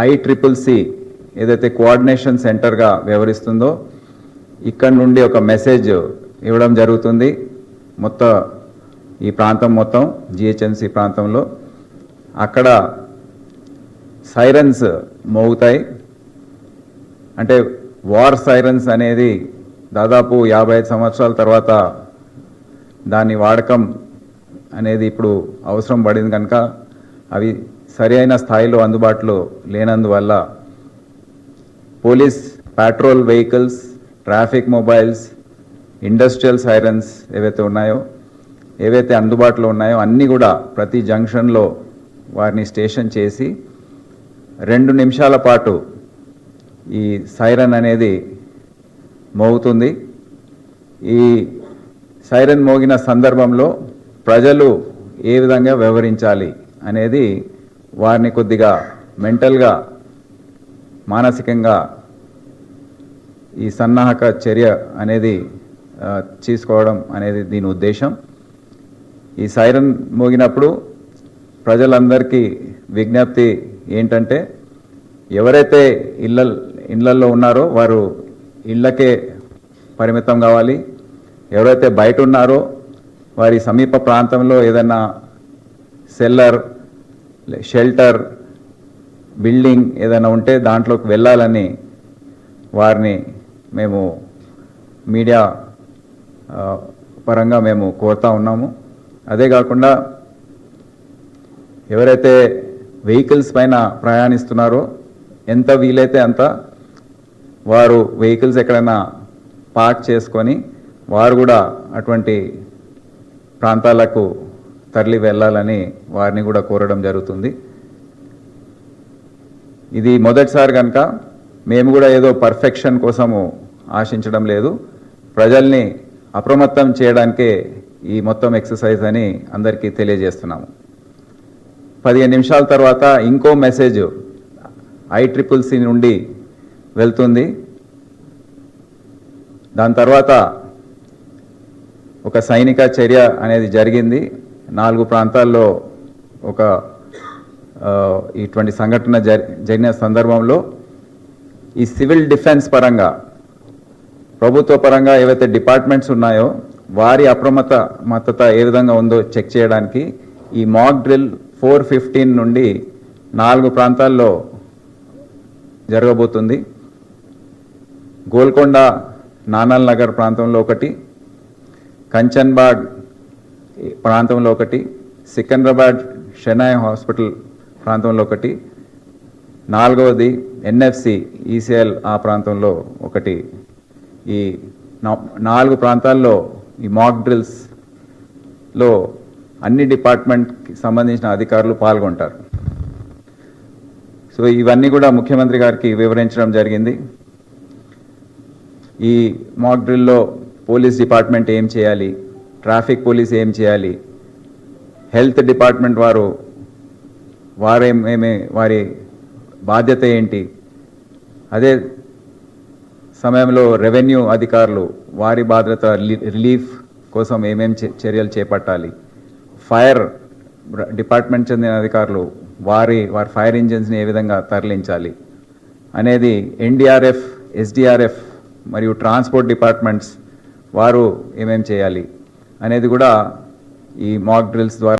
ICCC ఏదైతే coordination సెంటర్గా వ్యవహరిస్తుందో ఇక్కడ నుండి ఒక మెసేజ్ ఇవ్వడం జరుగుతుంది. మొత్తం ఈ ప్రాంతం మొత్తం GHMC ప్రాంతంలో అక్కడ సైరన్స్ మోగుతాయి. అంటే వార్ సైరన్స్ అనేది దాదాపు 55 సంవత్సరాల తర్వాత దాని వాడకం అనేది ఇప్పుడు అవసరం పడింది కనుక అవి సరైన స్థాయిలో అందుబాటులో లేనందువల్ల police patrol vehicles, traffic mobiles, industrial sirens ఏవైతే ఉన్నాయో, ఏవైతే అందుబాటులో ఉన్నాయో అన్నీ కూడా ప్రతి జంక్షన్లో వారిని స్టేషన్ చేసి 2 నిమిషాల పాటు ఈ సైరన్ అనేది మోగుతుంది. ఈ సైరన్ మోగిన సందర్భంలో ప్రజలు ఏ విధంగా వ్యవహరించాలి అనేది వారిని కొద్దిగా మెంటల్గా, మానసికంగా ఈ సన్నాహక చర్య అనేది తీసుకోవడం అనేది దీని ఉద్దేశం. ఈ సైరన్ మోగినప్పుడు ప్రజలందరికీ విజ్ఞప్తి ఏంటంటే ఎవరైతే ఇళ్లల్లో ఉన్నారో వారు ఇళ్లకే పరిమితం కావాలి. ఎవరైతే బయట ఉన్నారో వారి సమీప ప్రాంతంలో ఏదైనా సెల్లర్, షెల్టర్, బిల్డింగ్ ఏదైనా ఉంటే దాంట్లోకి వెళ్ళాలని వారిని మేము మీడియా పరంగా మేము కోరుతా ఉన్నాము. అదే కాకుండా ఎవరైతే వెహికల్స్ పైన ప్రయాణిస్తున్నారో ఎంత వీలైతే అంత వారు వెహికల్స్ ఎక్కడైనా పార్క్ చేసుకొని వారు కూడా అటువంటి ప్రాంతాలకు తరలి వెళ్ళాలని వారిని కూడా కోరడం జరుగుతుంది. ఇది మొదటిసారి కనుక మేము కూడా ఏదో పర్ఫెక్షన్ కోసము ఆశించడం లేదు. ప్రజల్ని అప్రమత్తం చేయడానికే ఈ మొత్తం ఎక్సర్సైజ్ అని అందరికీ తెలియజేస్తున్నాము. 15 నిమిషాల తర్వాత ఇంకో మెసేజ్ ICCC నుండి వెళ్తుంది. దాని తర్వాత ఒక సైనిక చర్య అనేది జరిగింది. 4 ప్రాంతాల్లో ఒక ఇటువంటి సంఘటన జరిగిన సందర్భంలో ఈ సివిల్ డిఫెన్స్ పరంగా, ప్రభుత్వ పరంగా ఏవైతే డిపార్ట్మెంట్స్ ఉన్నాయో వారి అప్రమత్తత ఏ విధంగా ఉందో చెక్ చేయడానికి ఈ మాక్ డ్రిల్ 415 నుండి 4 ప్రాంతాల్లో జరగబోతుంది. గోల్కొండ నానల్ నగర్ ప్రాంతంలో ఒకటి, కంచన్బాగ్ ప్రాంతంలో ఒకటి, సికింద్రాబాద్ షెనాయ్ హాస్పిటల్ ప్రాంతంలో ఒకటి, 4వది NFC ECL ఆ ప్రాంతంలో ఒకటి. ఈ 4 ప్రాంతాల్లో ఈ మాక్ డ్రిల్స్లో అన్ని డిపార్ట్మెంట్కి సంబంధించిన అధికారులు పాల్గొంటారు. సో ఇవన్నీ కూడా ముఖ్యమంత్రి గారికి వివరించడం జరిగింది. ఈ మాక్ డ్రిల్లో పోలీస్ డిపార్ట్మెంట్ ఏం చేయాలి, ట్రాఫిక్ పోలీస్ ఏం చేయాలి, హెల్త్ డిపార్ట్మెంట్ వారి బాధ్యత ఏంటి, అదే సమయంలో రెవెన్యూ అధికారులు వారి బాధ్యత, రిలీఫ్ కోసం ఏమేం చర్యలు చేపట్టాలి, ఫైర్ డిపార్ట్మెంట్ చెందిన అధికారులు వారి ఫైర్ ఇంజిన్స్ని ఏ విధంగా తరలించాలి అనేది, NDRF, SDRF మరియు ట్రాన్స్పోర్ట్ డిపార్ట్మెంట్స్ వారు ఏమేం చేయాలి అనేది కూడా ఈ మాక్ డ్రిల్స్ ద్వారా